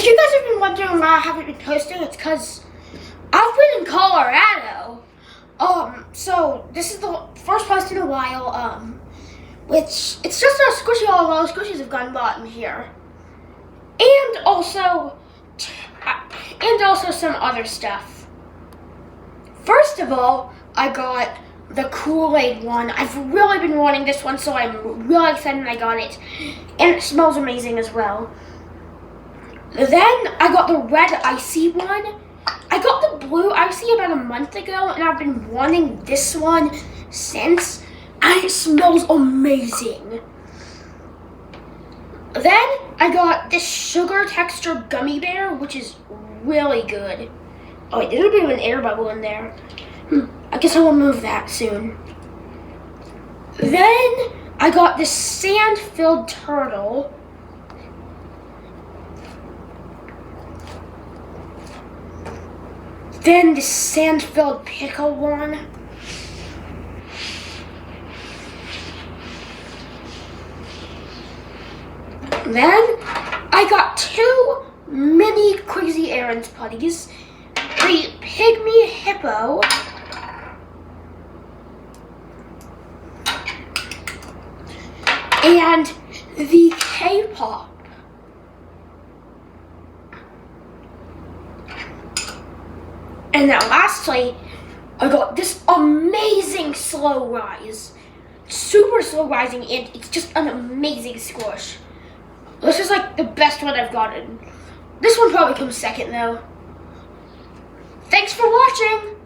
you guys have been wondering why I haven't been posting, it's because I've been in Colorado. So this is the first post in a while, which it's just a squishy, all the squishies have gone bought in here. And also some other stuff. First of all, I got the Kool-Aid one. I've really been wanting this one, so I'm really excited I got it. And it smells amazing as well. Then I got the red icy one. I got the blue icy about a month ago, and I've been wanting this one since, and it smells amazing. Then I got this sugar textured gummy bear, which is really good. Oh wait, there's a bit of an air bubble in there. I guess I will move that soon. Then I got this sand-filled turtle. Then this sand-filled pickle one. Then I got two mini Crazy Errands putties, the Pygmy Hippo, and the K-pop. And then lastly, I got this amazing slow rise. Super slow rising, and it's just an amazing squish. This is like the best one I've gotten. This one probably comes second though. Thanks for watching!